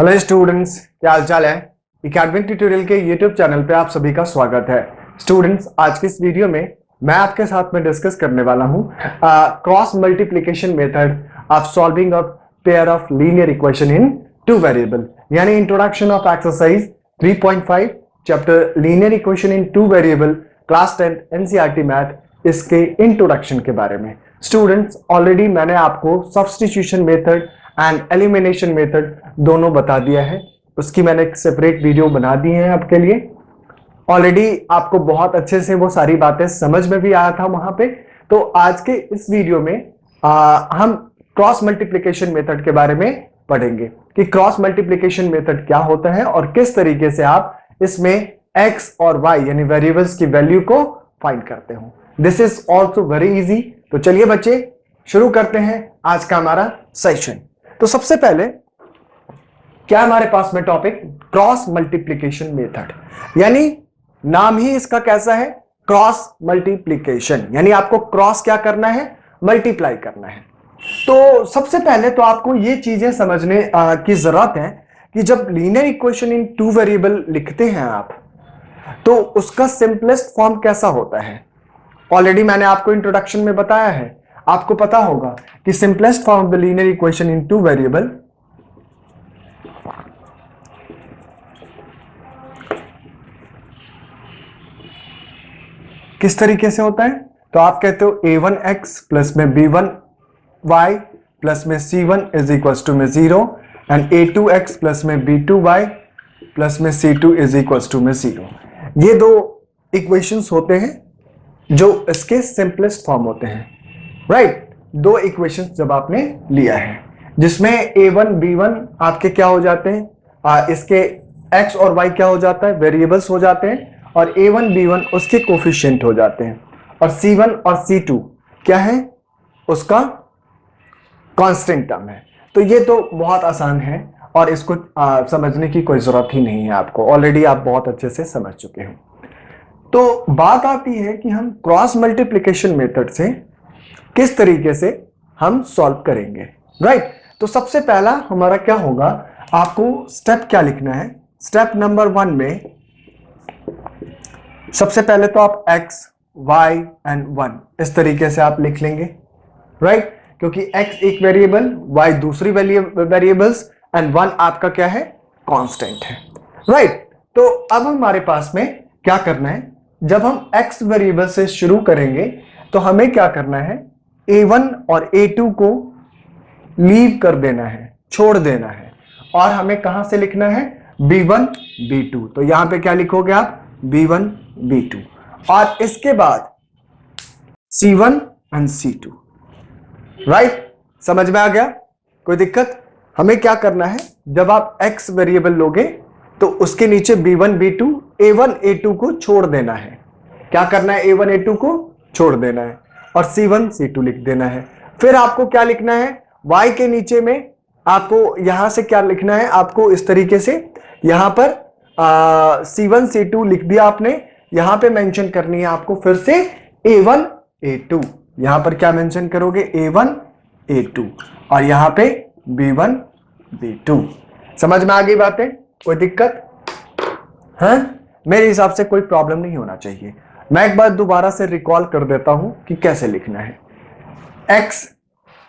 Hello students, क्या हाल चाल है। एकेडमिक ट्यूटोरियल के यूट्यूब चैनल पे आप सभी का स्वागत है। स्टूडेंट्स, आज की इस वीडियो में मैं आपके साथ में डिस्कस करने वाला हूं cross multiplication method of solving a pair of linear equation in two variable, यानी introduction of exercise 3.5 chapter linear equation in two variable, class 10 NCERT math, इसके इंट्रोडक्शन के बारे में। स्टूडेंट्स, ऑलरेडी मैंने आपको substitution method and elimination method दोनों बता दिया है। उसकी मैंने एक सेपरेट वीडियो बना दी है आपके लिए। ऑलरेडी आपको बहुत अच्छे से वो सारी बातें समझ में भी आया था वहां पे। तो आज के इस वीडियो में हम क्रॉस मल्टीप्लिकेशन मेथड के बारे में पढ़ेंगे कि क्रॉस मल्टीप्लिकेशन मेथड क्या होता है और किस तरीके से आप इसमें एक्स और वाई यानी वेरिएबल्स की वैल्यू को फाइंड करते हो। This is also very easy. तो चलिए बच्चे, शुरू करते हैं आज का हमारा सेशन। तो सबसे पहले क्या हमारे पास में टॉपिक क्रॉस मल्टीप्लिकेशन मेथड, यानी नाम ही इसका कैसा है, क्रॉस मल्टीप्लिकेशन, यानी आपको क्रॉस क्या करना है, मल्टीप्लाई करना है। तो सबसे पहले तो आपको ये चीजें समझने की जरूरत है कि जब linear equation in two variable लिखते हैं आप, तो उसका सिंपलेस्ट फॉर्म कैसा होता है। ऑलरेडी मैंने आपको इंट्रोडक्शन में बताया है, आपको पता होगा कि simplest form of the linear equation in two variable किस तरीके से होता है। तो आप कहते हो a1x प्लस में b1y प्लस में c1 इज इक्वल टू में 0 एंड a2x प्लस में b2y प्लस में c2 इज इक्वल टू में 0। ये दो इक्वेशंस होते हैं जो इसके सिंपलेस्ट फॉर्म होते हैं, राइट। दो इक्वेशंस जब आपने लिया है जिसमें a1 b1 आपके क्या हो जाते हैं, इसके x और y क्या हो जाता है, वेरिएबल्स हो जाते हैं, और a1 b1 उसके कोफिशिएंट हो जाते हैं, और c1 और c2 क्या है, उसका कांस्टेंट टर्म है। तो ये तो बहुत आसान है और इसको समझने की कोई जरूरत ही नहीं है आपको, ऑलरेडी आप बहुत अच्छे से समझ चुके हो। तो बात आती है कि हम क्रॉस मल्टीप्लिकेशन मेथड से किस तरीके से हम सॉल्व करेंगे, राइट। तो सबसे पहला हमारा क्या होगा, आपको स्टेप क्या लिखना है। स्टेप नंबर 1 में सबसे पहले तो आप x, y एंड 1 इस तरीके से आप लिख लेंगे, राइट, क्योंकि x एक वेरिएबल, y दूसरी वेरिएबल्स एंड 1 आपका क्या है, कांस्टेंट है, राइट। तो अब हमारे पास में क्या करना है, जब हम x वेरिएबल से शुरू करेंगे तो हमें क्या करना है, a1 और a2 को लीव कर देना है, छोड़ देना है, और हमें कहां से लिखना है, b1 b2। तो यहां पे क्या लिखोगे आप, b1 b2, और इसके बाद c1 एंड c2, राइट। समझ में आ गया, कोई दिक्कत। हमें क्या करना है, जब आप x वेरिएबल लोगे तो उसके नीचे b1 b2 a1 a2 को छोड़ देना है। क्या करना है, a1 a2 को छोड़ देना है और c1 c2 लिख देना है। फिर आपको क्या लिखना है, y के नीचे में आपको यहां से क्या लिखना है, आपको इस तरीके से यहां पर c1 c2 लिख दिया आपने। यहां पे मेंशन करनी है आपको फिर से a1 a2, यहां पर क्या मेंशन करोगे, a1 a2, और यहां पे b1 b2। समझ में आ गई बातें, कोई दिक्कत है? मेरे हिसाब से कोई प्रॉब्लम नहीं होना चाहिए। मैं एक बार दोबारा से रिकॉल कर देता हूं कि कैसे लिखना है। x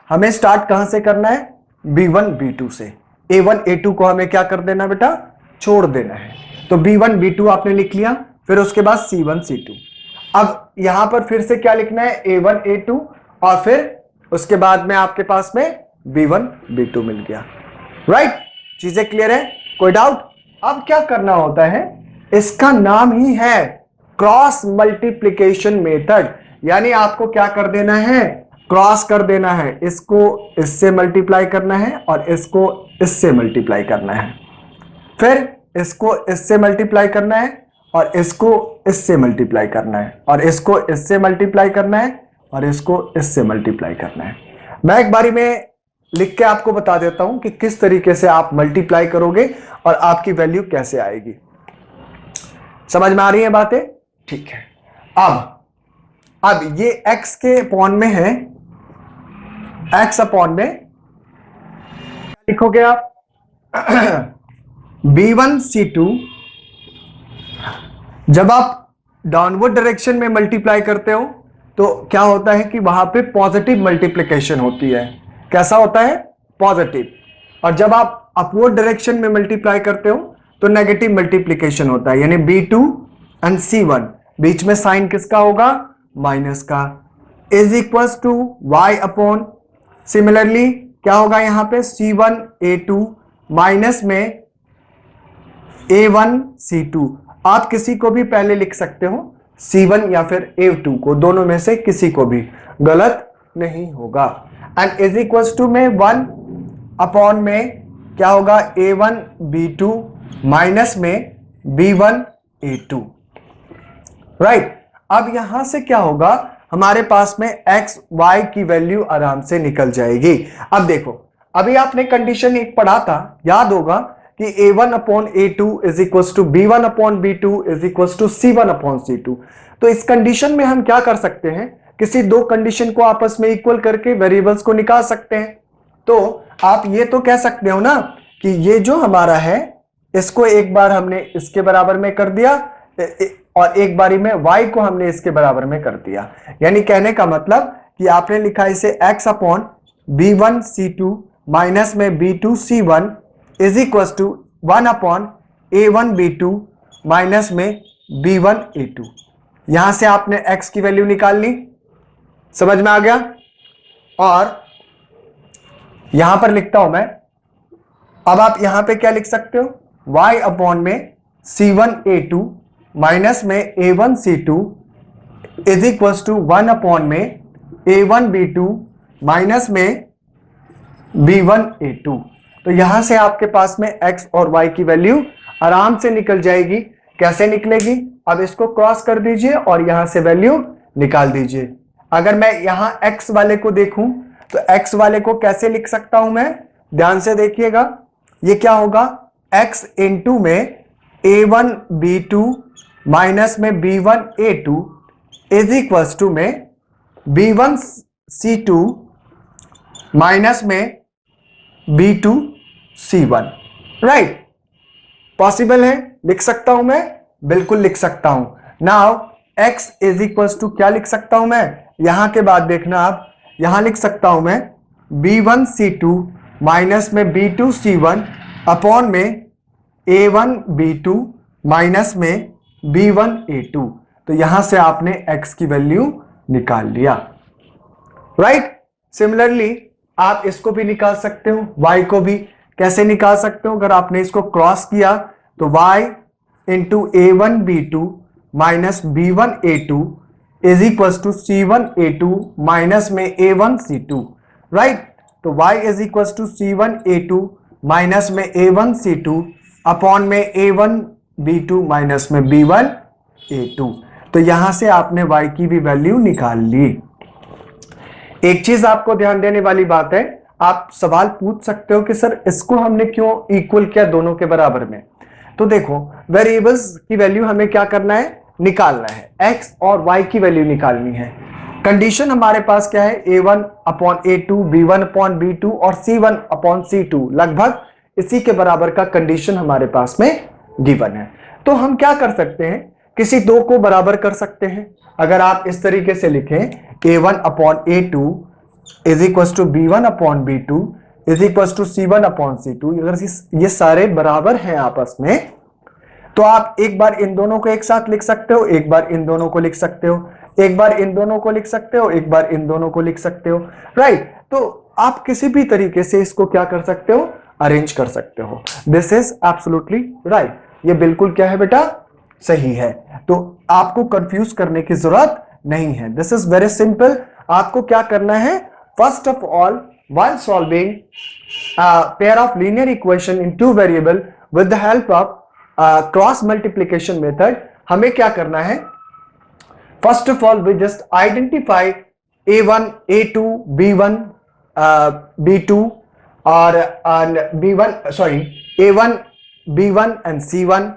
हमें स्टार्ट कहां से करना है, b1 b2 से। a1 a2 को हमें क्या कर देना बेटा, छोड़ देना है। तो b1 b2 आपने लिख लिया, फिर उसके बाद c1 c2। अब यहां पर फिर से क्या लिखना है, a1 a2, और फिर उसके बाद में आपके पास में b1 b2 मिल गया, राइट। चीजें क्लियर है, कोई डाउट। अब क्या करना होता है, इसका नाम ही है क्रॉस मल्टीप्लिकेशन मेथड, यानी आपको क्या कर देना है, क्रॉस कर देना है, इसको इससे मल्टीप्लाई करना है और इसको इससे मल्टीप्लाई करना है, फिर इसको इससे मल्टीप्लाई करना है और इसको इससे मल्टीप्लाई करना है, और इसको इससे मल्टीप्लाई करना है और इसको इससे मल्टीप्लाई करना है। मैं एक बारी में लिख के आपको बता देता हूं कि किस तरीके से आप मल्टीप्लाई करोगे और आपकी वैल्यू कैसे आएगी। समझ में आ रही है बातें, ठीक है। अब ये x के अपॉन में है, x अपॉन में लिखोगे आप B1C2 जब आप डाउनवर्ड डायरेक्शन में मल्टीप्लाई करते हो तो क्या होता है कि वहां पे पॉजिटिव मल्टीप्लिकेशन होती है। कैसा होता है? पॉजिटिव। और जब आप अपवर्ड डायरेक्शन में मल्टीप्लाई करते हो तो नेगेटिव मल्टीप्लिकेशन होता है, यानी B2 एंड C1 बीच में साइन किसका होगा? माइनस का। Is equals to y upon, similarly क्या होगा यहां पे? C1A2 माइनस में A1C2। आप किसी को भी पहले लिख सकते हो, C1 या फिर A2 को, दोनों में से किसी को भी, गलत नहीं होगा। एंड इज इक्वल्स टू में 1 अपॉन में क्या होगा? A1B2 माइनस में B1A2। राइट। अब यहां से क्या होगा? हमारे पास में x y की वैल्यू आराम से निकल जाएगी। अब देखो, अभी आपने कंडीशन एक पढ़ा था, याद होगा कि A1 upon A2 is equal to B1 upon B2 is equal to C1 upon C2। तो इस कंडीशन में हम क्या कर सकते हैं? किसी दो कंडीशन को आपस में इक्वल करके वेरिएबल्स को निकाल सकते हैं। तो आप ये तो कह सकते हो ना कि ये जो हमारा है इसको एक बार हमने इसके बराबर में कर दिया और एक बारी में y को हमने इसके बराबर में कर दिया। यानी कहने का मतलब कि आपने लिखा इसे x अपॉन B1C2 माइनस में B2C1 is equal to 1 upon A1B2 minus में B1A2। यहां से आपने x की वैल्यू निकाल ली, समझ में आ गया? और यहां पर लिखता हूं मैं, अब आप यहां पे क्या लिख सकते हो? y अपॉन में C1A2 माइनस में A1C2 is equal to 1 upon में A1B2 माइनस में B1A2। तो यहां से आपके पास में x और y की वैल्यू आराम से निकल जाएगी। कैसे निकलेगी? अब इसको क्रॉस कर दीजिए और यहां से वैल्यू निकाल दीजिए। अगर मैं यहां x वाले को देखूं तो x वाले को कैसे लिख सकता हूं मैं? ध्यान से देखिएगा, ये क्या होगा? x इंटू में A1B2 माइनस में B1A2 इज इक्वल टू में B1C2 माइनस में B2C1। राइट? पॉसिबल है? लिख सकता हूं मैं? बिल्कुल लिख सकता हूं। Now x is equal to क्या लिख सकता हूं मैं? यहां के बाद देखना आप, यहां लिख सकता हूं मैं B1C2 माइनस में B2C1 अपॉन में A1B2 माइनस में B1A2। तो यहां से आपने x की वैल्यू निकाल लिया। राइट? सिमिलरली आप इसको भी निकाल सकते हो, y को भी कैसे निकाल सकते हो? अगर आपने इसको क्रॉस किया तो y into A1B2 minus B1A2 is equal to C1A2 minus में A1C2। राइट? तो y is equal to C1A2 minus में A1C2 अपॉन में A1B2 माइनस में B1A2। तो यहां से आपने y की भी वैल्यू निकाल ली। एक चीज आपको ध्यान देने वाली बात है, आप सवाल पूछ सकते हो कि सर इसको हमने क्यों इक्वल किया दोनों के बराबर में? तो देखो, वेरिएबल्स की वैल्यू हमें क्या करना है? निकालना है। x और y की वैल्यू निकालनी है। कंडीशन हमारे पास क्या है? A1 upon A2, B1 upon B2 और C1 अपॉन C2 लगभग इसी के बराबर का कंडीशन हमारे पास में गिवन है। तो हम क्या कर सकते हैं? किसी दो को बराबर कर सकते हैं। अगर आप इस तरीके से लिखें A1 upon A2 is equal to B1 upon B2 is equal to C1 upon C2, अगर ये सारे बराबर हैं आपस में तो आप एक बार इन दोनों को एक साथ लिख सकते हो, एक बार इन दोनों को लिख सकते हो, एक बार इन दोनों को लिख सकते हो, एक बार इन दोनों को लिख सकते हो। राइट? तो आप किसी भी तरीके से इसको क्या कर सकते हो? अरेंज कर सकते हो। This is absolutely right. ये बिल्कुल क्या है बेटा? सही है। तो आपको कंफ्यूज करने की जरूरत नहीं है। This is very simple. आपको क्या करना है? First of all, while solving a pair of linear equation in two variable with the help of cross multiplication method, हमें क्या करना है? First of all, we just identify A1, A2, B1, B2 और B1, sorry, A1, B1 and C1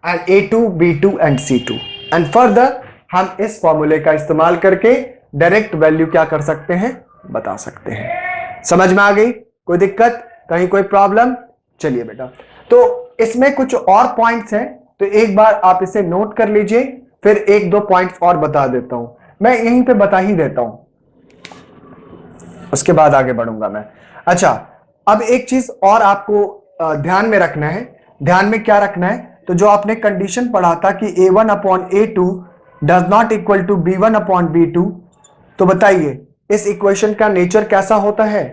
and A2, B2 and C2 and further हम इस फॉर्मूले का इस्तेमाल करके डायरेक्ट वैल्यू क्या कर सकते हैं? बता सकते हैं। समझ में आ गई? कोई दिक्कत? कहीं कोई प्रॉब्लम? चलिए बेटा, तो इसमें कुछ और पॉइंट्स हैं, तो एक बार आप इसे नोट कर लीजिए, फिर एक दो पॉइंट्स और बता देता हूं, मैं यहीं पे बता ही देता हूं, उसके बाद आगे बढ़ूंगा मैं। अच्छा, अब एक चीज और आपको ध्यान में रखना है। ध्यान में क्या रखना है? तो जो आपने कंडीशन पढ़ा था कि a1 upon a2 does not equal to b1 upon b2, तो बताइए इस इक्वेशन का नेचर कैसा होता है?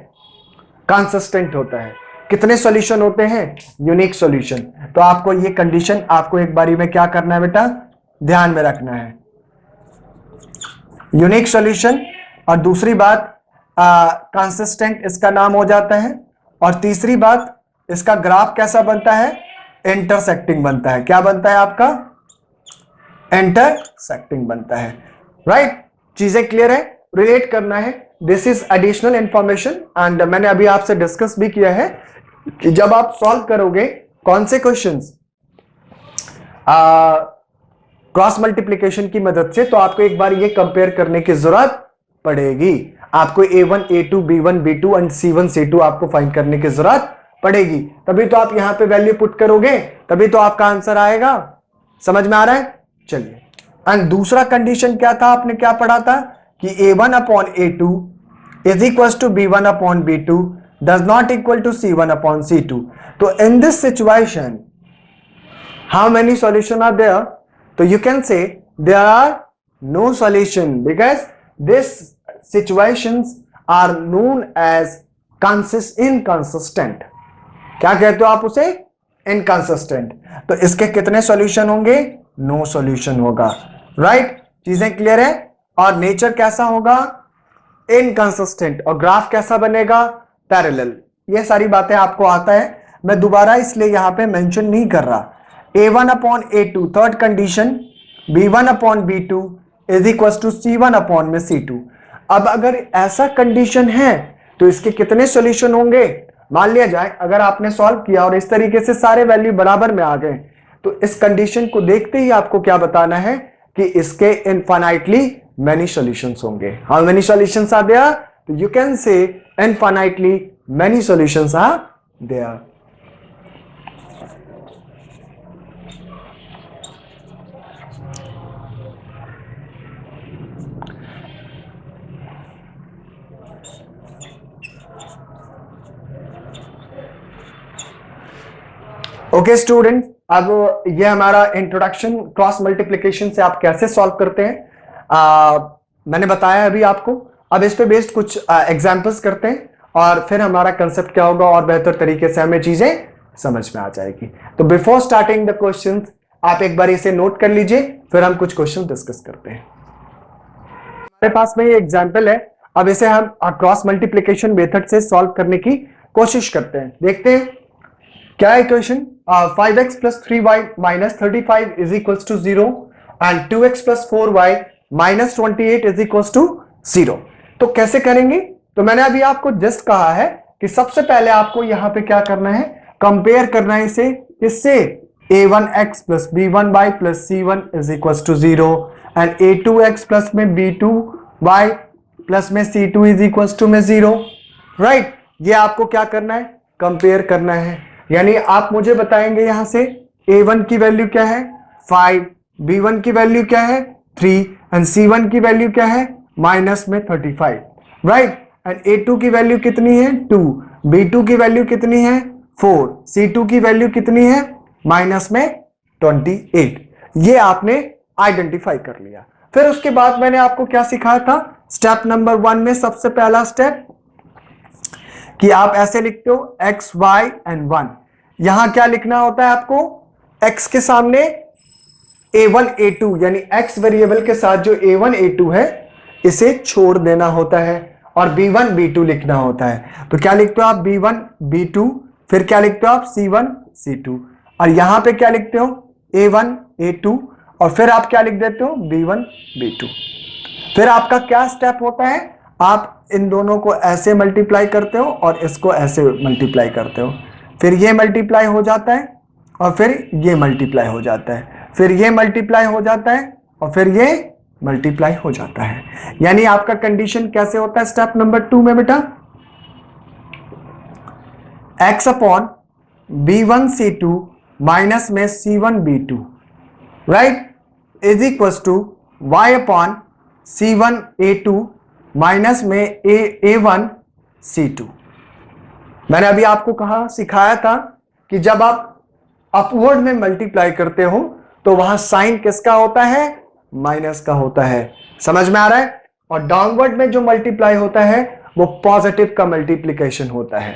कंसिस्टेंट होता है। कितने सॉल्यूशन होते हैं? Unique solution. तो आपको ये कंडीशन आपको एक बारी में क्या करना है बेटा? ध्यान में रखना है, यूनिक सॉल्यूशन। और दूसरी बात कंसिस्टेंट इसका नाम हो जाता है। और तीसरी बात, इसका ग्राफ कैसा बनता है? इंटरसेक्टिंग बनता है। क्या बनता है आपका? इंटरसेक्टिंग बनता है। राइट? चीजें क्लियर है? रिलेट करना है। This is additional information and मैंने अभी आपसे डिस्कस भी किया है कि जब आप सॉल्व करोगे कौन से क्वेश्चंस क्रॉस मल्टीप्लीकेशन की मदद से, तो आपको एक बार ये कंपेयर करने की जरूरत पड़ेगी। आपको a1 a2 b1 b2 and c1 c2 आपको फाइंड करने की जरूरत पड़ेगी, तभी तो आप यहां पे वैल्यू पुट करोगे, तभी तो आपका आंसर आएगा। समझ में आ रहा है? चलिए, एंड दूसरा कंडीशन क्या था? आपने क्या पढ़ा था कि a1 upon a2 is equal to b1 upon b2 does not equal to c1 upon c2। तो in this situation how many solution are there? So you can say there are no solution because these situations are known as inconsistent. क्या कहते हो आप उसे? Inconsistent. तो इसके कितने solution होंगे? नो सॉल्यूशन होगा। राइट? चीजें क्लियर है? और नेचर कैसा होगा? इनकंसिस्टेंट। और ग्राफ कैसा बनेगा? पैरेलल। ये सारी बातें आपको आता है, मैं दोबारा इसलिए यहां पे मेंशन नहीं कर रहा। a1 upon a2 third condition, b1 upon b2 is equal to c1 upon में c2। अब अगर ऐसा कंडीशन है तो इसके कितने सॉल्यूशन होंगे? मान लिया जाए अगर आपने सॉल्व किया और इस तरीके से सारे वैल्यू बराबर में आ गए, तो इस कंडीशन को देखते ही आपको क्या बताना है कि इसके इनफाइनाइटली मेनी सॉल्यूशंस होंगे। How many solutions are there? तो you can say infinitely many solutions are there. Okay student, अब ये हमारा इंट्रोडक्शन क्रॉस मल्टीप्लिकेशन से आप कैसे सॉल्व करते हैं मैंने बताया अभी आपको। अब इस पे बेस्ड कुछ एग्जांपल्स करते हैं और फिर हमारा कंसेप्ट क्या होगा और बेहतर तरीके से हमें चीजें समझ में आ जाएगी। तो बिफोर स्टार्टिंग द क्वेश्चंस आप एक बार इसे नोट कर लीजिए, फिर हम कुछ क्वेश्चन डिस्कस करते हैं। हमारे पास में ये एग्जाम्पल है, अब इसे हम क्रॉस मल्टीप्लिकेशन मेथड से सॉल्व करने की कोशिश करते हैं। देखते हैं क्या है question. 5x plus 3y minus 35 is equals to 0 and 2x plus 4y minus 28 is equals to 0। तो कैसे करेंगे? तो मैंने अभी आपको जस्ट कहा है कि सबसे पहले आपको यहां पे क्या करना है? कंपेयर करना है इसे किससे? a1x plus b1y plus c1 is equals to 0 and a2x plus में b2y plus में c2 is equals to में 0। राइट? ये आपको क्या करना है? कंपेयर करना है। यानी आप मुझे बताएंगे यहां से a1 की वैल्यू क्या है? 5, b1 की वैल्यू क्या है? 3 एंड c1 की वैल्यू क्या है? माइनस में 35। राइट? एंड a2 की वैल्यू कितनी है? 2, b2 की वैल्यू कितनी है? 4, c2 की वैल्यू कितनी है? माइनस में 28। ये आपने आइडेंटिफाई कर लिया। फिर उसके बाद मैंने आपको क्या सिखाया था? स्टेप नंबर 1 में सबसे पहला स्टेप कि आप ऐसे लिखते हो x, y एंड 1। यहां क्या लिखना होता है आपको? x के सामने a1 a2 यानी x वेरिएबल के साथ जो a1 a2 है इसे छोड़ देना होता है और b1 b2 लिखना होता है। तो क्या लिखते हो आप? b1 b2, फिर क्या लिखते हो आप? c1 c2। और यहां पे क्या लिखते हो? a1 a2 और फिर आप क्या लिख देते हो? b1 b2। फिर आपका क्या स्टेप होता है? आप इन दोनों को ऐसे मल्टीप्लाई करते हो और इसको ऐसे मल्टीप्लाई करते हो, फिर ये मल्टीप्लाई हो जाता है और फिर ये मल्टीप्लाई हो जाता है, फिर ये मल्टीप्लाई हो जाता है और फिर ये मल्टीप्लाई हो जाता है। यानी आपका कंडीशन कैसे होता है स्टेप नंबर 2 में बेटा? x अपॉन B1C2 माइनस में C1B2, right, is equal to y upon C1A2 minus में A1C2। मैंने अभी आपको कहा सिखाया था कि जब आप अपवर्ड में मल्टीप्लाई करते हो तो वहां साइन किसका होता है, माइनस का होता है। समझ में आ रहा है? और डाउनवर्ड में जो मल्टीप्लाई होता है वो पॉजिटिव का मल्टीप्लीकेशन होता है,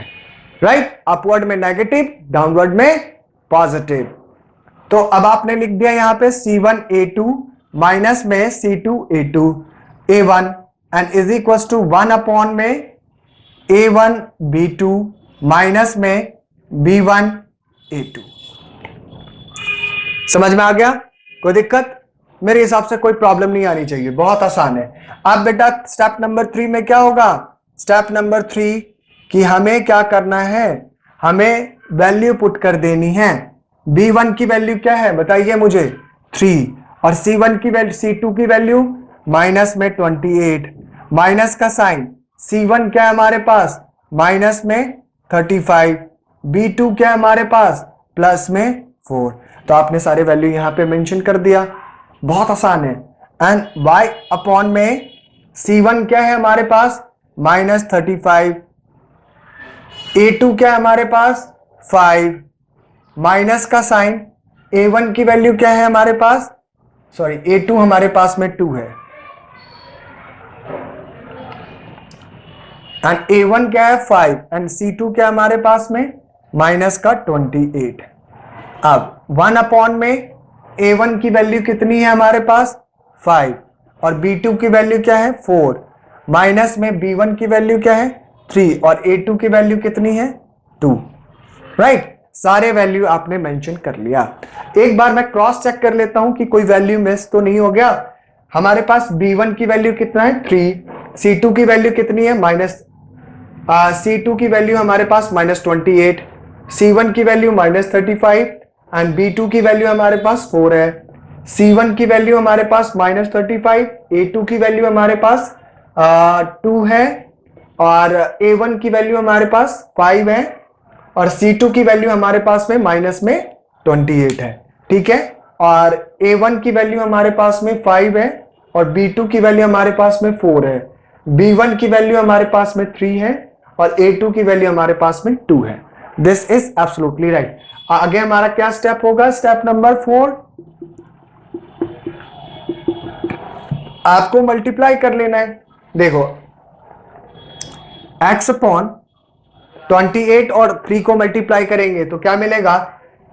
राइट। अपवर्ड में नेगेटिव, डाउनवर्ड में पॉजिटिव। तो अब आपने लिख दिया यहां पे C1A2 माइनस में C2A2 A1 and is equal to 1 upon में A1B2 माइनस में B1A2। समझ में आ गया? कोई दिक्कत? मेरे हिसाब से कोई प्रॉब्लम नहीं आनी चाहिए, बहुत आसान है। अब बेटा स्टेप नंबर 3 में क्या होगा? स्टेप नंबर 3 कि हमें क्या करना है, हमें वैल्यू पुट कर देनी है। B1 की वैल्यू क्या है बताइए मुझे, 3, और C1 की वैल्यू, C2 की वैल्यू माइनस में 28, माइनस का साइन, C1 क्या है हमारे पास, माइनस में 35, B2 क्या है हमारे पास, प्लस में 4। तो आपने सारे वैल्यू यहां पे मेंशन कर दिया, बहुत आसान है। एंड y अपॉन में C1 क्या है हमारे पास, माइनस 35, A2 क्या है हमारे पास 5, माइनस का साइन, A1 की वैल्यू क्या है हमारे पास, सॉरी A2 हमारे पास में 2 है, एंड A1 क्या है 5, एंड C2 क्या है हमारे पास में माइनस का 28। अब 1 अपॉन में A1 की वैल्यू कितनी है हमारे पास 5, और B2 की वैल्यू क्या है 4, माइनस में B1 की वैल्यू क्या है 3, और A2 की वैल्यू कितनी है 2, राइट। सारे वैल्यू आपने मेंशन कर लिया। एक बार मैं क्रॉस चेक कर लेता हूं कि कोई वैल्यू मिस तो नहीं हो गया। हमारे पास B1 की वैल्यू कितना है 3, C2 की वैल्यू कितनी है C2 की वैल्यू हमारे पास -28, C1 की वैल्यू -35 एंड B2 की वैल्यू हमारे पास 4 है। C1 की वैल्यू हमारे पास -35, A2 की वैल्यू हमारे पास 2 है, और A1 की वैल्यू हमारे पास 5 है, और C2 की वैल्यू हमारे पास में माइनस में 28 है, ठीक है। और A1 की वैल्यू हमारे पास में 5 है, और B2 की वैल्यू हमारे पास में 4 है, B1 की वैल्यू हमारे पास में 3 है, और A2 की वैल्यू हमारे पास में 2 है। This is absolutely right. आगे हमारा क्या स्टेप होगा, स्टेप नंबर 4, आपको मल्टीप्लाई कर लेना है। देखो x अपॉन 28 और 3 को मल्टीप्लाई करेंगे तो क्या मिलेगा,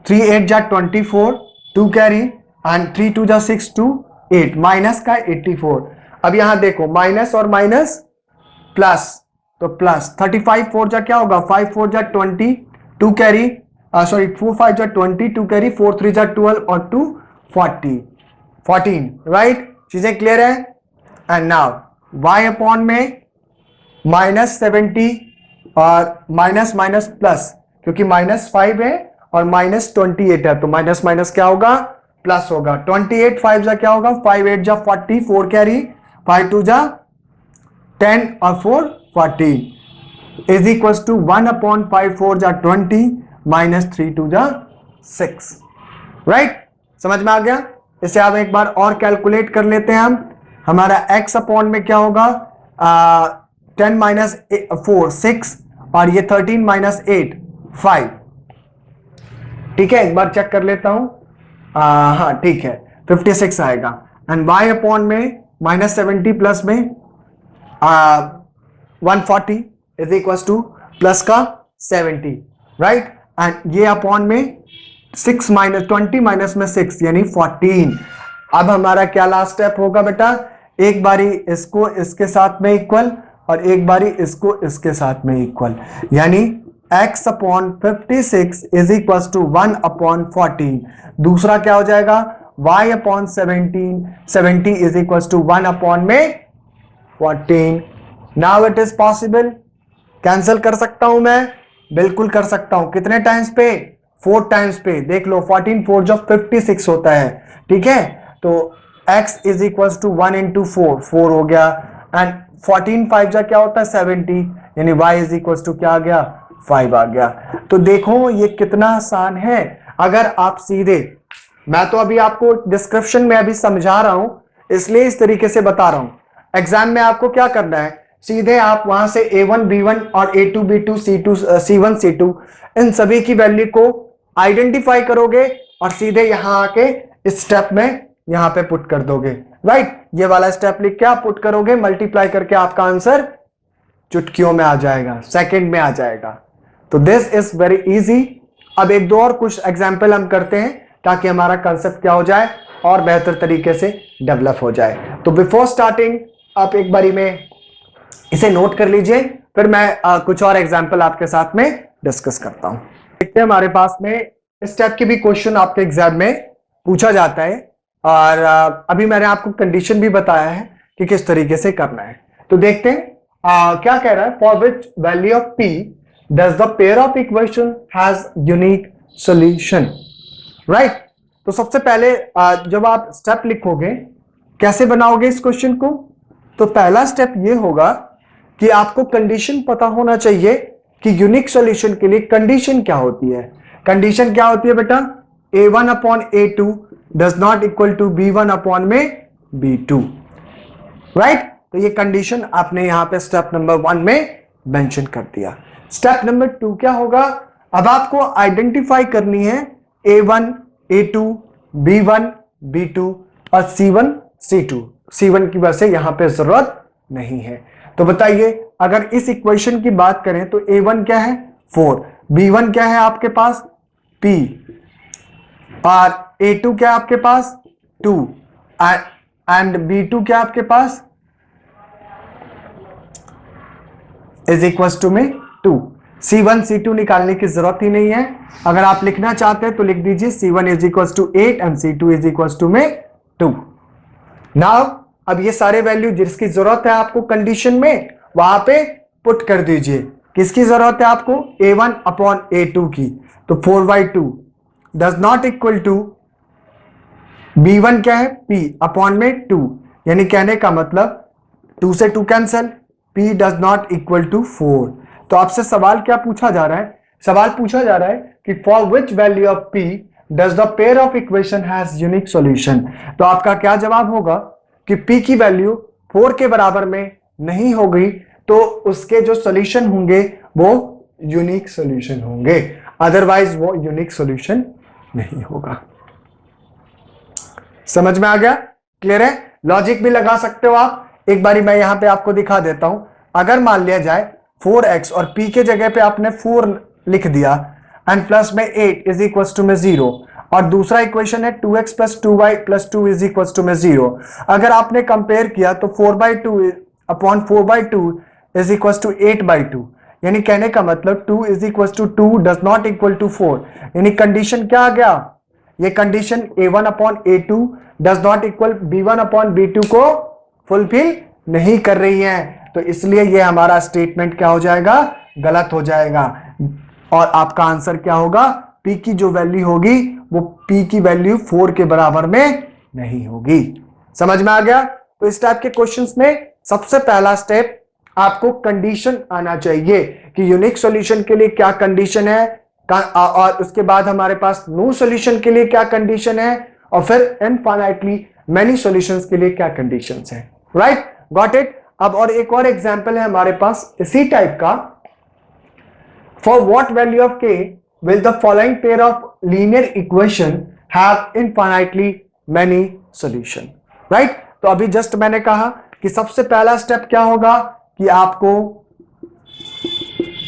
3 8 जा 24, 2 कैरी, एंड 3 2 जा 6, 2 8, माइनस का 84। अब यहां देखो माइनस और माइनस प्लस, तो प्लस 35 4 जा क्या होगा, 5 4 जा 20, 2 कैरी, सॉरी 4 5 जा 20, 2 कैरी, 4 3 जा 12 और 2 14, राइट। चीजें क्लियर है? एंड नाउ y अपॉन में -70 और माइनस माइनस प्लस, क्योंकि -5 है और -28 है तो माइनस माइनस क्या होगा, प्लस होगा। 28 5 जा क्या होगा, 5 8 जा 40, 4 कैरी, 5 2 जा 10 और 4 14 इज इक्वल टू 1 अपॉन 5 4 जा 20 माइनस 3 2 जा 6, राइट। समझ में आ गया? इसे आप एक बार और कैलकुलेट कर लेते हैं हम। हमारा x अपॉन में क्या होगा, 10 माइनस 4 6, और ये 13 माइनस 8 5, ठीक है। एक बार चेक कर लेता हूं, हाँ ठीक है 56 आएगा। एंड y अपॉन में -70 प्लस में 140 इज इक्वल टू प्लस का 70, राइट। एंड ये अपॉन में 6 माइनस 20 माइनस में 6 यानी 14। अब हमारा क्या लास्ट स्टेप होगा बेटा, एक बारी इसको इसके साथ में इक्वल और एक बारी इसको इसके साथ में इक्वल, यानी x upon 56 is equal to 1 upon 14। दूसरा क्या हो जाएगा, y upon 70 is equal to 1 upon में 14। Now it is possible, cancel कर सकता हूं मैं, बिल्कुल कर सकता हूं। कितने टाइम्स पे, 4 टाइम्स पे। देख लो 14 4 जो 56 होता है, ठीक है। तो x is equal to 1 into 4 हो गया, एंड 14 5 जा क्या होता है 70, यानी y इज इक्वल टू क्या आ गया 5 आ गया। तो देखो ये कितना आसान है। अगर आप सीधे, मैं तो अभी आपको डिस्क्रिप्शन में अभी समझा रहा हूं, इसलिए इस तरीके से बता रहा हूं। एग्जाम में आपको क्या करना है, सीधे आप वहां से A1 B1 और A2 B2 C2 C1 C2 इन सभी की वैल्यू को आइडेंटिफाई करोगे और सीधे यहां आके इस स्टेप में यहां पे पुट कर दोगे। राइट, ये वाला स्टेप लिख के आप पुट करोगे, मल्टीप्लाई करके आपका आंसर चुटकियों में आ जाएगा, सेकंड में आ जाएगा। तो दिस इज वेरी इजी। अब एक दो और कुछ एग्जाम्पल हम करते हैं ताकि हमारा कंसेप्ट क्या हो जाए और बेहतर तरीके से डेवलप हो जाए। तो बिफोर स्टार्टिंग आप एक बारी में इसे नोट कर लीजिए, फिर मैं कुछ और एग्जाम्पल आपके साथ में डिस्कस करता हूं। देखते हैं हमारे पास में इस टाइप के भी क्वेश्चन आपके एग्जाम में पूछा जाता है और अभी मैंने आपको कंडीशन भी बताया है कि किस तरीके से करना है। तो देखते हैं क्या कह रहा है, for which value of p does the pair of equation has unique solution. Right, तो सबसे पहले जब आप स्टेप लिखोगे कैसे बनाओगे इस क्वेश्चन को, तो पहला स्टेप ये होगा कि आपको कंडीशन पता होना चाहिए कि यूनिक सॉल्यूशन के लिए कंडीशन क्या होती है। कंडीशन क्या होती है बेटा, A1 upon A2 does not equal to B1 upon में B2। राइट, तो ये कंडीशन आपने यहां पे स्टेप नंबर 1 में मेंशन कर दिया। स्टेप नंबर 2 क्या होगा, अब आपको आइडेंटिफाई करनी है A1 A2 B1 B2 और C1 C2। C1 की वजह से यहां पे जरूरत नहीं है। तो बताइए, अगर इस इक्वेशन की बात करें तो A1 क्या है 4, B1 क्या है आपके पास P और A2 क्या है आपके पास 2 एंड B2 क्या आपके पास इज इक्वल टू में 2। C1 C2 निकालने की जरूरत ही नहीं है। अगर आप लिखना चाहते हैं तो लिख दीजिए C1 is equal to 8 and C2 is equal to में 2। नाउ अब ये सारे वैल्यू जिसकी जरूरत है आपको कंडीशन में वहां पे पुट कर दीजिए। किसकी जरूरत है आपको, A1 अपॉन A2 की। तो 4/2 does not equal to B1 क्या है P अपॉन में 2, यानी कहने का मतलब 2 से 2 cancel, P does not equal to 4। तो आपसे सवाल क्या पूछा जा रहा है, सवाल पूछा जा रहा है कि for which value of P does the pair of equation has unique solution. तो आपका क्या जवाब होगा कि P की वैल्यू 4 के बराबर में नहीं होगी तो उसके जो सॉल्यूशन होंगे वो यूनिक सॉल्यूशन होंगे, अदरवाइज वो यूनिक सॉल्यूशन नहीं होगा। समझ में आ गया, क्लियर है। लॉजिक भी लगा सकते हो आप, एक बारी मैं यहां पे आपको दिखा देता हूं। अगर मान लिया जाए 4x और p के जगह पे आपने 4 लिख दिया एंड प्लस में 8 इज इक्वल टू में 0 और दूसरा इक्वेशन है 2x plus 2y plus 2 is equal to में 0। अगर आपने कंपेयर किया तो 4/2 अपॉन 4/2 इज इक्वल टू 8/2, यानी कहने का मतलब 2 is equal to 2 does not equal to 4। यानी कंडीशन क्या आ गया, ये condition A1 upon A2 does not equal B1 upon B2 को फुलफिल नहीं कर रही है। तो इसलिए ये हमारा स्टेटमेंट क्या हो जाएगा, गलत हो जाएगा और आपका आंसर क्या होगा, P की जो वैल्यू होगी वो P की वैल्यू 4 के बराबर में नहीं होगी। समझ में आ गया। तो इस टाइप के क्वेश्चंस में सबसे पहला स्टेप आपको कंडीशन आना चाहिए कि यूनिक सॉल्यूशन के लिए क्या कंडीशन है और उसके बाद हमारे पास नो सॉल्यूशन के लिए क्या कंडीशन है और फिर इनफाइनाइटली मेनी सॉल्यूशंस के लिए क्या कंडीशंस हैं। Right, got it. अब और एक और एग्जांपल है हमारे पास इसी टाइप का, for what value of k will the following pair of linear equation have infinitely many solution। Right, तो अभी जस्ट मैंने कहा कि सबसे पहला स्टेप क्या होगा कि आपको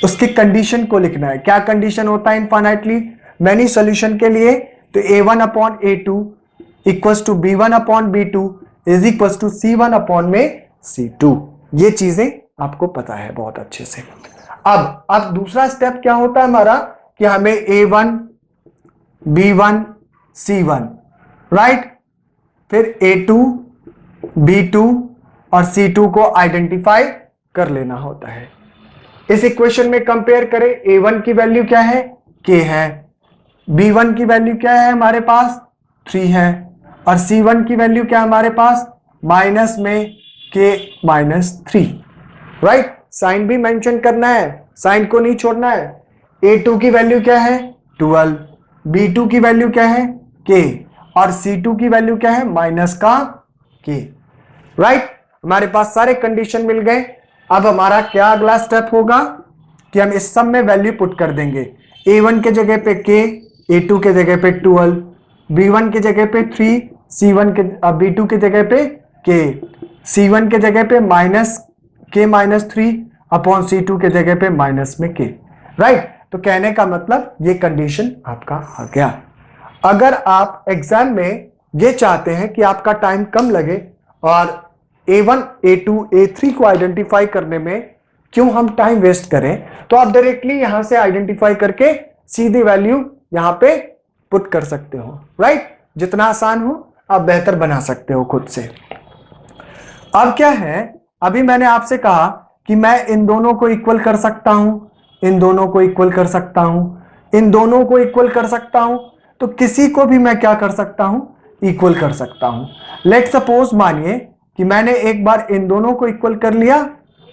उसकी कंडीशन को लिखना है। क्या कंडीशन होता है इनफाइनाइटली मैनी सॉल्यूशन के लिए, तो A1 upon A2 equals to B1 upon B2 is equals to C1 upon में C2। ये चीजें आपको पता है बहुत अच्छे से। अब दूसरा स्टेप क्या होता है हमारा कि हमें A1 B1 C1 राइट, फिर A2 B2 और C2 को आइडेंटिफाई कर लेना होता है। इस इक्वेशन में कंपेयर करें, A1 की वैल्यू क्या है k है, B1 की वैल्यू क्या है हमारे पास 3 है और C1 की वैल्यू क्या है हमारे पास माइनस में k माइनस 3। राइट, साइन भी मेंशन करना है, साइन को नहीं छोड़ना है। A2 की वैल्यू क्या है 12, B2 की वैल्यू क्या है K, और C2 की वैल्यू क्या है माइनस का K। राइट, हमारे पास सारे कंडीशन मिल गए। अब हमारा क्या अगला स्टेप होगा कि हम इस सब में वैल्यू पुट कर देंगे। A1 के जगह पे K, A2 के जगह पे 12, B1 के जगह पे 3, C1 के B2 के जगह पे K, C1 के जगह पे minus K minus 3 upon C2 के जगह पे माइनस में K। राइट, तो कहने का मतलब ये कंडीशन आपका आ गया। अगर आप एग्जाम में ये चाहते हैं कि आपका टाइम कम लगे और A1, A2, A3 को आइडेंटिफाई करने में क्यों हम टाइम वेस्ट करें, तो आप डायरेक्टली यहां से आइडेंटिफाई करके सीधी वैल्यू यहां पे पुट कर सकते हो। राइट, जितना आसान हो आप बेहतर बना सकते हो खुद से। अब क्या है, अभी मैंने आपसे कहा कि मैं इन दोनों को इक्वल कर सकता हूं, इन दोनों को इक्वल कर सकता हूं, इन दोनों को इक्वल कर सकता हूं, तो किसी को भी मैं क्या कर सकता हूं, इक्वल कर सकता हूं। लेट सपोज मानिए कि मैंने एक बार इन दोनों को इक्वल कर लिया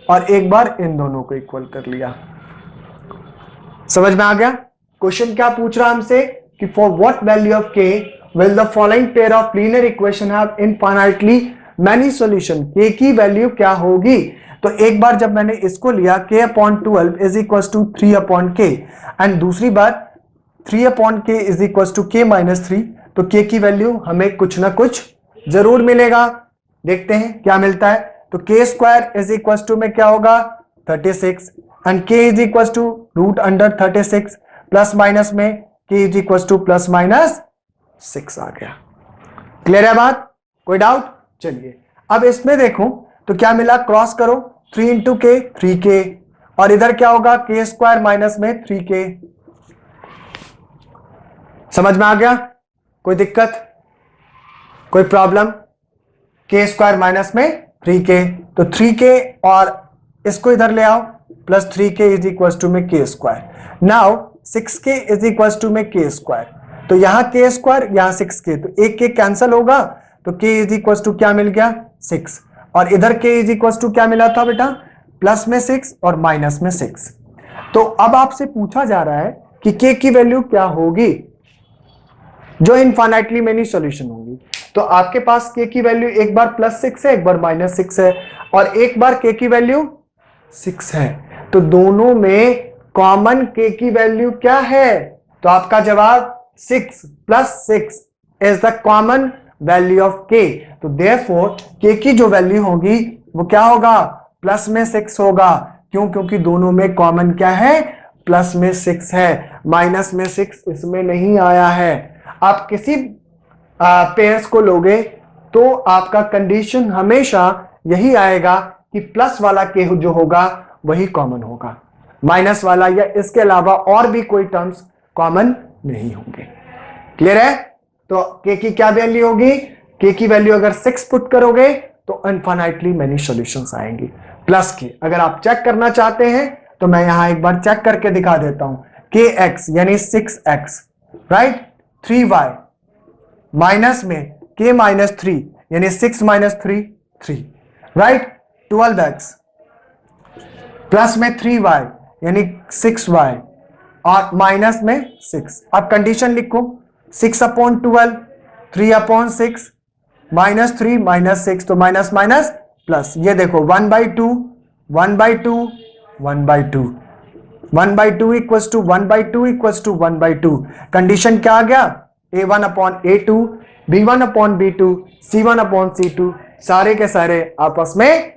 और एक बार इन दोनों को इक्वल कर लिया। समझ में आ गया? क्वेश्चन क्या पूछ रहा हमसे कि for what value of k will the following pair of linear equation have infinitely many solution। k की वैल्यू क्या होगी? तो एक बार जब मैंने इसको लिया k upon 12 is equal to 3 upon k, and दूसरी बार 3 upon k is equal to k minus 3, तो k की वैल्यू हमें कुछ ना कुछ जरूर मिलेगा। देखते हैं क्या मिलता है। तो k square is equal to में क्या होगा 36, and k is equal to root under 36, plus minus में k is equal to plus minus 6 आ गया। क्लियर है बात? कोई डाउट? चलिए अब इसमें देखो तो क्या मिला, क्रॉस करो 3 इंटू के 3k, और इधर क्या होगा k स्क्वायर माइनस में 3k। समझ में आ गया? कोई दिक्कत, कोई प्रॉब्लम? k स्क्वायर माइनस में 3k, तो 3k और इसको इधर ले आओ, plus 3k is equal to में k square. Now 6k is equal to में k स्क्वायर, तो यहां k स्क्वायर यहां 6k, तो एक k कैंसिल होगा, तो k इज इक्वल टू क्या मिल गया 6, और इधर k इज इक्वल टू क्या मिला था बेटा, प्लस में 6 और माइनस में 6। तो अब आपसे पूछा जा रहा है कि k की वैल्यू क्या होगी जो इनफाइनाइटली मेनी सॉल्यूशन होगी। तो आपके पास k की वैल्यू एक बार प्लस 6 है, एक बार माइनस 6 है, और एक बार k की वैल्यू 6 है, तो दोनों में कॉमन k की वैल्यू क्या है? तो आपका जवाब 6 plus 6 is the common value of k। तो देयरफॉर k की जो वैल्यू होगी वो क्या होगा, प्लस में 6 होगा। क्यों? क्योंकि दोनों में कॉमन क्या है, प्लस में 6 है, माइनस में 6 इसमें नहीं आया है। आप किसी पेयर्स को लोगे तो आपका कंडीशन हमेशा यही आएगा कि प्लस वाला के जो होगा वही कॉमन होगा, माइनस वाला या इसके अलावा और भी कोई टर्म्स कॉमन नहीं होंगे। क्लियर है? तो के की क्या वैल्यू होगी, के की वैल्यू अगर 6 पुट करोगे तो इनफाइनाइटली मेनी सॉल्यूशंस आएंगी प्लस के। अगर आप चेक करना चाहते हैं तो मैं यहां एक बार चेक करके दिखा देता हूं। के एक्स यानी 6x, राइट, 3y माइनस में k माइनस 3 यानी 6 माइनस 3 3, राइट, 12x प्लस में 3y यानी 6y और माइनस में 6। अब कंडीशन लिखो 6 अपॉन 12, 3 अपॉन 6, माइनस 3 माइनस 6, तो माइनस माइनस प्लस। ये देखो 1/2 1/2 1/2 1/2 equals to 1/2 equals to 1/2। Condition क्या आ गया, a1 upon a2, b1 upon b2, c1 upon c2, सारे के सारे आपस में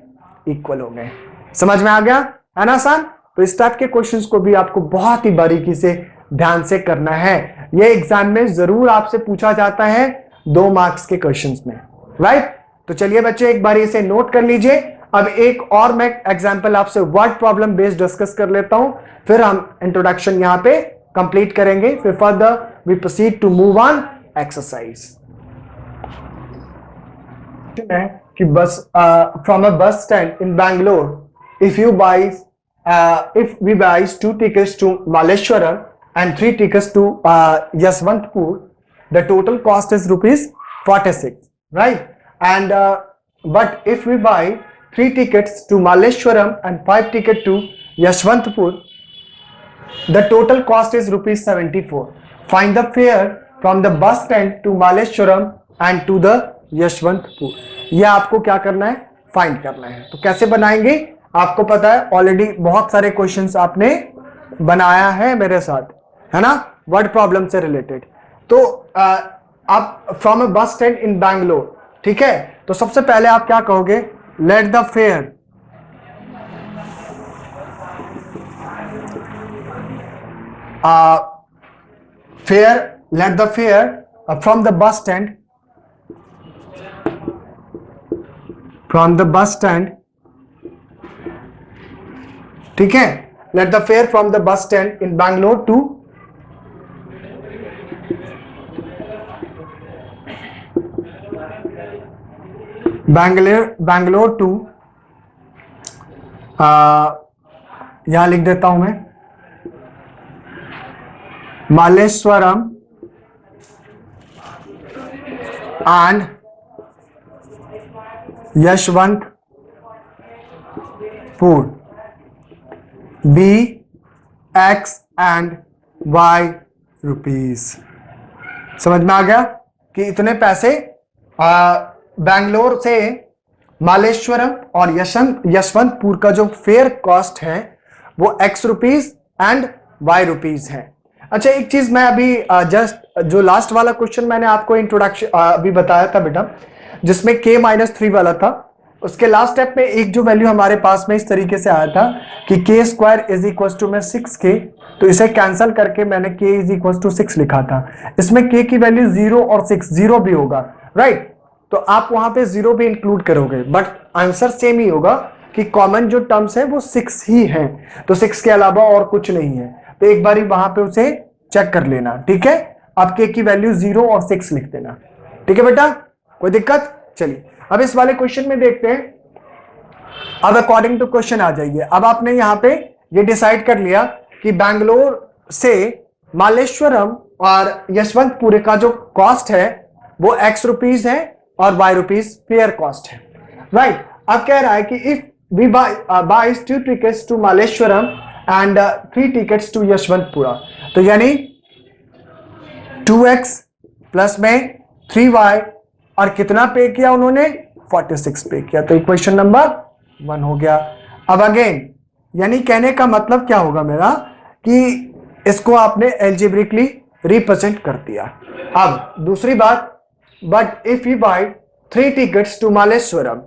इक्वल हो गए। समझ में आ गया है ना आसान? तो इस टाइप के क्वेश्चंस को भी आपको बहुत ही बारीकी से ध्यान से करना है। ये एग्जाम में जरूर आपसे पूछा जाता है 2 मार्क्स के क्वेश्चंस में, राइट। तो चलिए बच्चे एक बार इसे नोट कर लीजिए। अब एक और मैं एग्जांपल आपसे वर्ड प्रॉब्लम बेस्ड डिस्कस कर लेता हूं, फिर हम इंट्रोडक्शन यहां पे कंप्लीट करेंगे, फिर further we proceed to move on exercise. कि bus from a bus stand in Bangalore, if we buys 2 tickets to Malleshwaram and 3 tickets to Yaswantpur, the total cost is rupees 46, right? And but if we buy 3 tickets to Malleshwaram and 5 tickets to Yaswantpur, the total cost is ₹74. Find the fare from the bus stand to Malleshwaram and to the Yeshwantpur. यह आपको क्या करना है, find करना है. तो कैसे बनाएंगे आपको पता है, ऑलरेडी बहुत सारे क्वेश्चंस आपने बनाया है मेरे साथ, है ना, वर्ड प्रॉब्लम से रिलेटेड. तो आप from a bus stand in Bangalore, ठीक है, तो सबसे पहले आप क्या कहोगे, let the fair let the fare from the bus stand, ठीक है, let the fare from the bus stand in Bangalore to Bangalore to यहां लिख देता हूं मैं, Malleshwaram and Yeshwantpur be X and Y rupees. समझ में आ गया कि इतने पैसे बैंगलोर से मालेश्वरम और यशवंतपुर का जो फेयर कॉस्ट है वो X rupees and Y rupees है. अच्छा, एक चीज मैं अभी जस्ट जो लास्ट वाला क्वेश्चन मैंने आपको इंट्रोडक्शन अभी बताया था बेटा, जिसमें K-3 वाला था, उसके लास्ट स्टेप में एक जो वैल्यू हमारे पास में इस तरीके से आया था कि K² इज इक्वल टू में 6K, तो इसे कैंसल करके मैंने K इज इक्वल टू 6 लिखा था. इसमें K की वैल्यू 0 और 6, 0 भी होगा, राइट, तो आप वहां पे 0 भी इंक्लूड करोगे, बट आंसर सेम ही होगा कि कॉमन जो टर्म्स है वो 6 ही है, तो 6 के अलावा और कुछ नहीं है. तो एक बारी वहां पे उसे चेक कर लेना, ठीक है, आप K की वैल्यू 0 और 6 लिख देना, ठीक है बेटा, कोई दिक्कत. चलिए अब इस वाले क्वेश्चन में देखते हैं. अब अकॉर्डिंग टू क्वेश्चन आ जाइए. अब आपने यहां पे ये डिसाइड कर लिया कि बैंगलोर से मालेश्वरम और यशवंतपुर का जो कॉस्ट है वो X रुपीस है और Y रुपीस फेयर कॉस्ट है, राइट. अब कह रहा है कि if we buys 2 tickets to Malleshwaram and 3 tickets to Yeshwantpura, तो यानी 2X प्लस में 3Y और कितना पे किया उन्होंने, 46 पे किया. तो इक्वेशन नंबर 1 हो गया. अब अगेन यानी कहने का मतलब क्या होगा मेरा कि इसको आपने एल्जेब्रिकली रिप्रेजेंट कर दिया. अब दूसरी बात, but if you buy 3 tickets to Malleshwaram,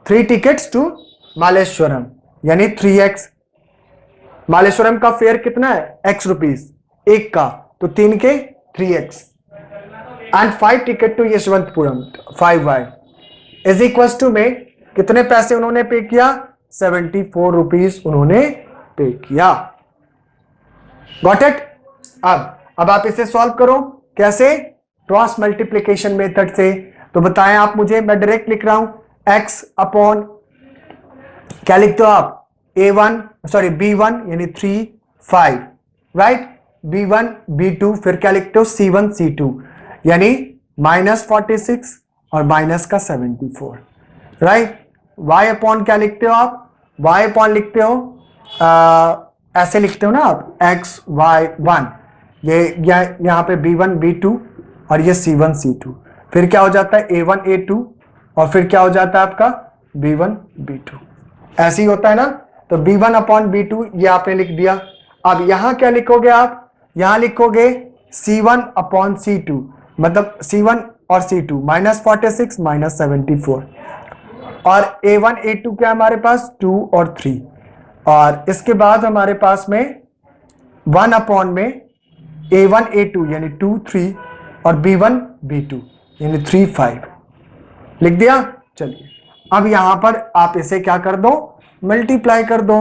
3 tickets to Malleshwaram यानी 3X, मालेश्वरम का फेयर कितना है X रुपीस, एक का, तो 3 के 3X and 5 ticket to Yeshwantpuram 5Y is equal to में कितने पैसे उन्होंने पे किया, 74 रुपीस उन्होंने पे किया. Got it. अब आप इसे सॉल्व करो, कैसे, क्रॉस मल्टीप्लीकेशन मेथड से. तो बताएं आप मुझे, मैं डायरेक्ट लिख रहा हूं X अपॉन क्या लिखते हो आप, B1 यानी 3 5, राइट, B1 B2 फिर क्या लिखते हो C1 C2 यानी -46 और माइनस का 74, राइट. Y अपॉन क्या लिखते हो आप, Y अपॉन लिखते हो ऐसे लिखते हो ना आप, XY1, ये यहाँ पे B1 B2 और ये C1 C2, फिर क्या हो जाता है A1 A2 और फिर क्या हो जाता है आपका B1 B2, ऐसे ही होता है ना. तो B1 अपॉन B2 ये आपने लिख दिया. अब यहां क्या लिखोगे आप, यहां लिखोगे C1 अपॉन C2, मतलब C1 और C2 -46 -74, और A1 A2 क्या हमारे पास 2 और 3, और इसके बाद हमारे पास में 1 अपॉन में A1 A2 यानी 2 3 और B1 B2 यानी 3 5 लिख दिया. चलिए अब यहां पर आप इसे क्या कर दो, मल्टीप्लाई कर दो,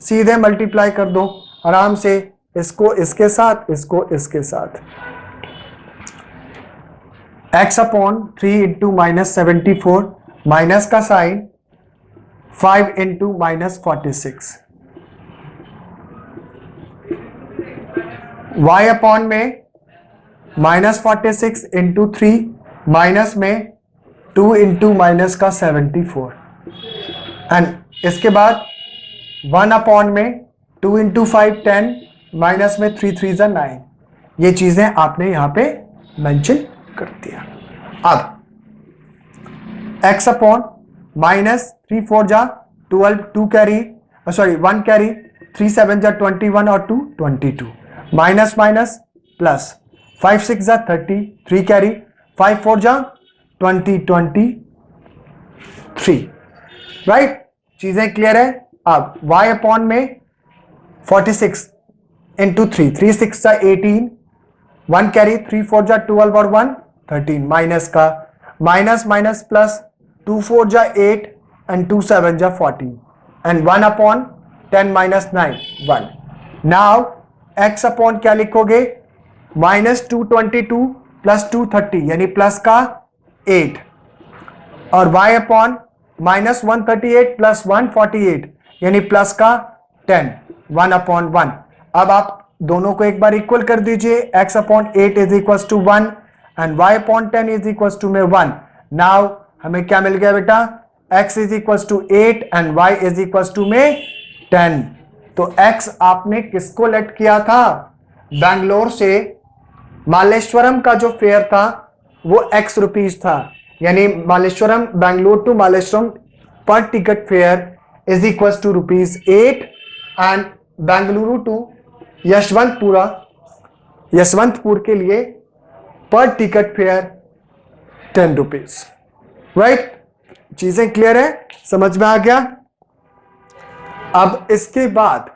सीधे मल्टीप्लाई कर दो आराम से, इसको इसके साथ, इसको इसके साथ. X अपॉन 3 इंटू -74 माइनस का साइन 5 इंटू -46, Y अपॉन में -46 इंटू 3 माइनस में 2 इंटू माइनस का 74, एंड इसके बाद 1 अपॉन में 2 इंटू 5 10 माइनस में 3 3 जा 9, ये चीजें आपने यहां पे मेंशन कर दिया। अब x अपॉन माइनस 3 4 जा 12, 2 कैरी, सॉरी 1 कैरी, 3 7 जा 21 और 2 22, माइनस माइनस प्लस 5 6 जा 30, 3 कैरी, 5 4 जा 20 23, राइट। चीजें क्लियर है। अब y अपॉन में 46 इंटू 3, 3 6 जा 18, 1 कैरी, 3 4 जा 12 और 1 13, माइनस का माइनस माइनस प्लस 2 4 जा 8 एंड 2 7 जा 14 and 1 upon 10 minus 9 1। Now x upon क्या लिखोगे, माइनस 222 प्लस 230 यानी प्लस का 8, और y अपॉन माइनस 138 प्लस 148 यानी प्लस का 10, 1 अपॉन 1। अब आप दोनों को एक बार इक्वल कर दीजिए, x अपॉन 8 is equal to 1 and y अपॉन 10 इज इक्वल टू में 1। नाउ हमें क्या मिल गया बेटा, x is equal to 8 and y is equal to में 10। तो x आपने किसको लेट किया था, बैंगलोर से मालेश्वरम का जो फेयर था वो x रुपीज था, यानी मालेश्वरम, Bangalore to Malleswaram per ticket fare is equal to ₹8 and Bengaluru to Yeshwantpur के लिए per ticket fare 10 rupees, right. चीजें क्लियर है, समझ में आ गया। अब इसके बाद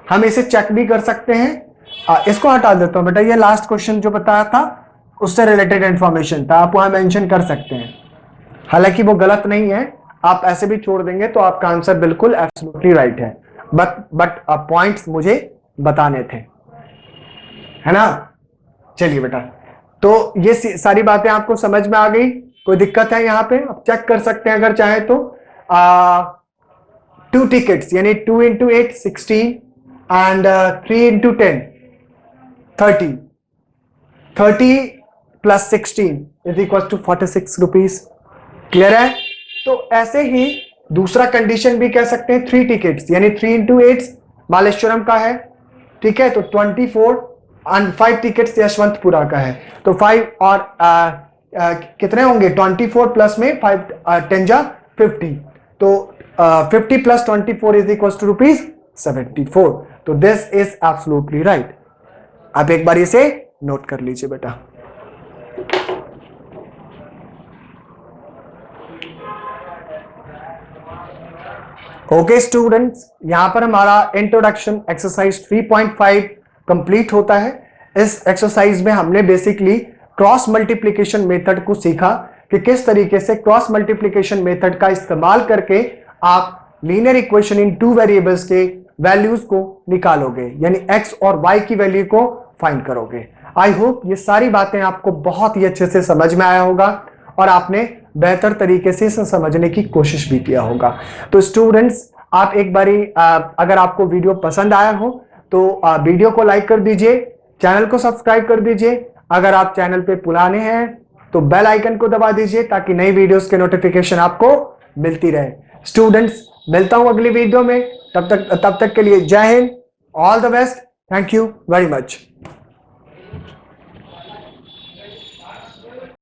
हम इसे चेक भी कर सकते हैं। इसको हटा देता हूं बेटा, ये लास्ट क्वेश्चन जो बताया था उससे रिलेटेड इंफॉर्मेशन था, आप वहां मेंशन कर सकते हैं, हालांकि वो गलत नहीं है, आप ऐसे भी छोड़ देंगे तो आपका आंसर बिल्कुल एब्सोल्युटली राइट है, बट पॉइंट्स मुझे बताने थे, है ना। चलिए बेटा, तो ये सारी बातें आपको समझ में आ गई, कोई दिक्कत है यहाँ पे, आप चेक कर सकते हैं अगर चाहे तो। 2 टिकट्स यानी 2 into 8 16 and 3 into 10 30, 30 plus 16 is equal to 46 rupees, clear है। तो ऐसे ही दूसरा कंडीशन भी कह सकते हैं, 3 टिकट्स यानी 3 इंटू 8 मालेश्वरम का है, ठीक है, तो 24 एंड 5 टिकट्स यशवंतपुरा का है, तो 5 और कितने होंगे, 24 प्लस में 5 10 जा 50, तो 50 प्लस 24 इज इक्वल टू ₹74। तो दिस इज एब्सोल्युटली राइट। आप एक बार इसे नोट कर लीजिए बेटा। ओके स्टूडेंट्स, यहां पर हमारा इंट्रोडक्शन एक्सरसाइज 3.5 कंप्लीट होता है। इस एक्सरसाइज में हमने बेसिकली क्रॉस मल्टीप्लिकेशन मेथड को सीखा कि किस तरीके से क्रॉस मल्टीप्लिकेशन मेथड का इस्तेमाल करके आप लीनियर इक्वेशन इन 2 वेरिएबल्स के वैल्यूज को निकालोगे, यानी x और y की वैल्यू को फाइंड करोगे। आई होप ये सारी बातें आपको बहुत ही अच्छे से समझ में आया होगा और आपने बेहतर तरीके से इसे समझने की कोशिश भी किया होगा। तो स्टूडेंट्स, आप एक बारी अगर आपको वीडियो पसंद आया हो तो वीडियो को लाइक कर दीजिए, चैनल को सब्सक्राइब कर दीजिए, अगर आप चैनल पे पुराने हैं तो बेल आइकन को दबा दीजिए ताकि नई वीडियोस के नोटिफिकेशन आपको मिलती रहे। स्टूडेंट्स, मिलता हूं अगली वीडियो में, तब तक के लिए जय Hind, all the best, thank you very much.